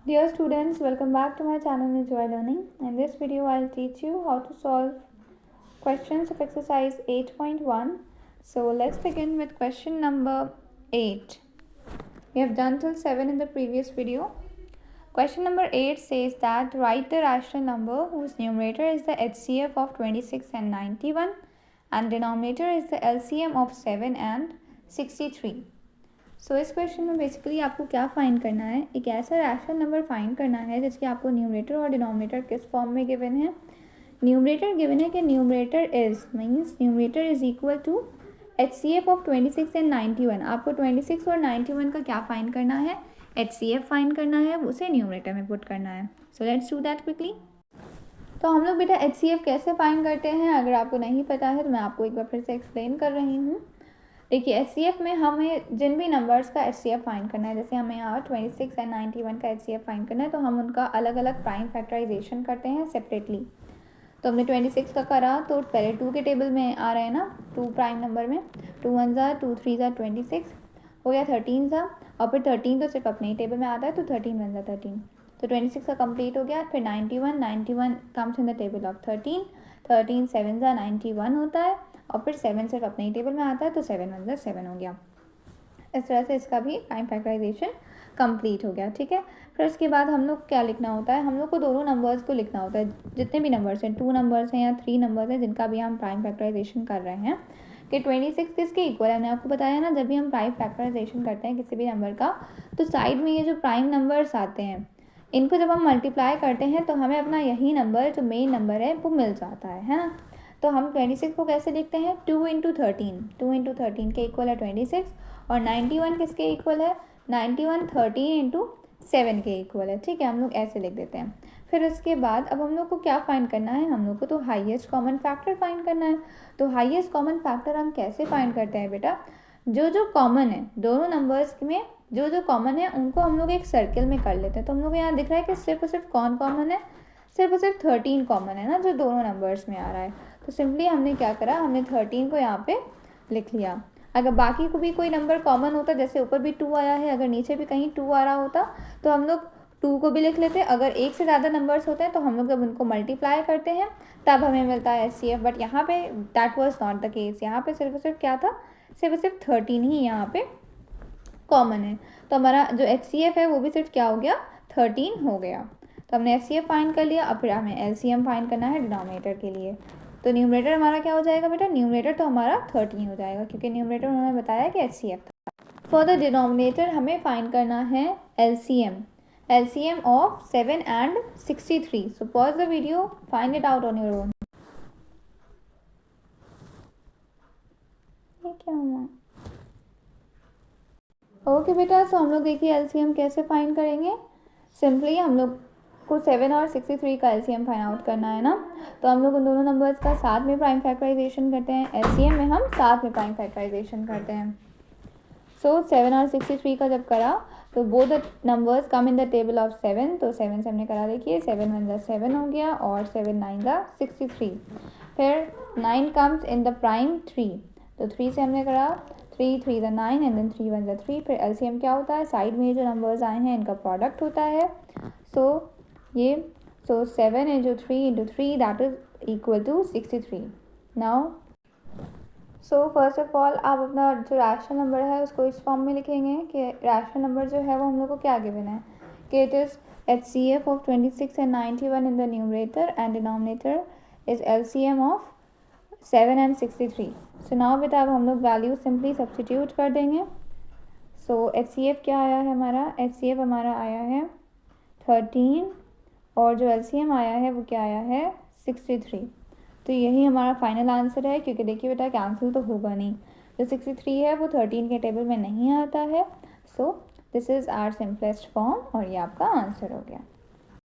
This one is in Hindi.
Dear students, welcome back to my channel Enjoy Learning. In this video, I'll teach you how to solve questions of exercise 8.1. So let's begin with question number 8. We have done till 7 in the previous video. Question number 8 says that write the rational number whose numerator is the HCF of 26 and 91 and denominator is the LCM of 7 and 63. सो इस क्वेश्चन में बेसिकली आपको क्या फाइंड करना है, एक ऐसा रैशनल नंबर फाइंड करना है जिसके आपको न्यूमरेटर और डिनोमिनेटर किस फॉर्म में गिवन है. न्यूमरेटर गिवन है कि numerator is means numerator is equal to HCF of 26 and 91. आपको 26 और 91 का क्या फाइंड करना है, HCF फाइंड करना है, उसे न्यूमरेटर में पुट करना है. So let's do that quickly. तो हम लोग बेटा HCF कैसे फाइंड करते हैं, अगर आपको नहीं पता है तो मैं आपको एक बार फिर से एक्सप्लेन कर रही हूँ. देखिए HCF में हमें जिन भी नंबर्स का HCF फाइंड करना है, जैसे हमें यहाँ 26 एंड 91 का HCF फाइंड करना है, तो हम उनका अलग अलग प्राइम फैक्टराइजेशन करते हैं सेपरेटली. तो हमने 26 का करा तो पहले 2 के टेबल में आ रहे हैं ना, 2 प्राइम नंबर में 2 1 ज़ा 2 3 ज़ा 26 हो गया, 13 ज़ा, और फिर 13 तो सिर्फ अपने ही टेबल में आता है तो 13 1 ज़ा 13, तो 26 का कंप्लीट हो गया. फिर 91 comes in the table of 13 7 ज़ा 91 होता है, और फिर 7 सिर्फ अपने ही टेबल में आता है तो 7 1 ज़ा 7 हो गया. इस तरह से इसका भी प्राइम फैक्टराइजेशन कंप्लीट हो गया. ठीक है, फिर उसके बाद हम लोग क्या लिखना होता है, हम लोग को दोनों नंबर्स को लिखना होता है, जितने भी नंबर्स हैं, 2 नंबर्स हैं या 3 नंबर्स हैं जिनका भी हम प्राइम फैक्टराइजेशन कर रहे हैं, कि 26 किसके इक्वल है. मैंने आपको बताया ना, जब भी हम प्राइम फैक्टराइजेशन करते हैं किसी भी नंबर का, तो साइड में ये जो प्राइम नंबर्स आते हैं इनको जब हम मल्टीप्लाई करते हैं तो हमें अपना यही नंबर जो मेन नंबर है वो मिल जाता है ना. तो हम 26 को कैसे लिखते हैं, 2 इंटू 13 के इक्वल है 26, और 91 किसके इक्वल है, 91 13 इंटू 7 के इक्वल है. ठीक है, हम लोग ऐसे लिख देते हैं. फिर उसके बाद अब हम लोग को क्या फाइंड करना है, हम लोग को तो हाईएस्ट कॉमन फैक्टर फाइंड करना है. तो हाईएस्ट कॉमन फैक्टर हम कैसे फाइंड करते हैं बेटा, जो कॉमन है दोनों नंबर्स में, जो कॉमन है उनको हम लोग एक सर्कल में कर लेते हैं. तो हम लोग यहाँ दिख रहा है कि सिर्फ और सिर्फ कौन कॉमन है, सिर्फ और सिर्फ 13 कॉमन है ना, जो दोनों नंबर्स में आ रहा है. तो सिंपली हमने क्या करा, हमने 13 को यहाँ पे लिख लिया. अगर बाकी को भी कोई नंबर कॉमन होता, जैसे ऊपर भी 2 आया है, अगर नीचे भी कहीं 2 आ रहा होता तो हम लोग 2 को भी लिख लेते. अगर एक से ज़्यादा नंबर्स होते हैं तो हम लोग जब उनको मल्टीप्लाई करते हैं तब हमें मिलता है HCF. बट यहाँ पे that was not the case. यहाँ पे सिर्फ और सिर्फ क्या था, सिर्फ और सिर्फ 13 ही यहाँ पे कॉमन है. तो हमारा जो HCF है वो भी सिर्फ क्या हो गया, 13 हो गया. तो हमने HCF फाइंड कर लिया. अब फिर हमें LCM फाइंड करना है डिनोमिनेटर के लिए. तो न्यूमरेटर हमारा क्या हो जाएगा बेटा, न्यूमरेटर तो हमारा 13 हो जाएगा, क्योंकि न्यूमरेटर उन्होंने बताया कि HCF था. फॉर द डिनोमिनेटर हमें फाइंड करना है LCM of 7 and 63. So pause the video, find it out on your own. ये क्या हुआ, ओके बेटा. सो हम लोग देखिए LCM कैसे फाइंड करेंगे. सिंपली हम लोग को 7 और 63 का LCM फाइंड आउट करना है ना. तो हम लोग उन दोनों नंबर्स का साथ में प्राइम फैक्टराइजेशन करते हैं, LCM में हम साथ में प्राइम फैक्टराइजेशन करते हैं. सो 7 और 63 का जब करा तो both the numbers come in the table of 7. तो 7 से हमने करा, देखिए 7 1 ज़ा 7 हो गया, और 7 9 ज़ा 63. फिर 9 कम्स इन द प्राइम 3. तो 3 से हमने करा 3 3 ज़ा 9 एंड देन 3 1 ज़ा 3. फिर LCM क्या होता है, साइड में जो नंबर्स आए हैं इनका प्रोडक्ट होता है. ये 7 into 3 into 3 that is equal to 63. Now so first of all आप अपना जो रैशनल नंबर है उसको इस फॉर्म में लिखेंगे कि रैशनल नंबर जो है वो हम लोग को क्या गिवन है, कि it is HCF of 26 and 91 in the numerator and denominator is LCM of 7 and 63. So now बेटा अब हम लोग वैल्यू सिंपली सब्सटीट्यूट कर देंगे. सो HCF क्या आया है हमारा, HCF हमारा आया है 13, और जो LCM आया है वो क्या आया है 63. तो यही हमारा फाइनल आंसर है, क्योंकि देखिए बेटा कैंसिल तो होगा नहीं, जो 63 है वो 13 के टेबल में नहीं आता है. So this is our simplest form, और ये आपका आंसर हो गया.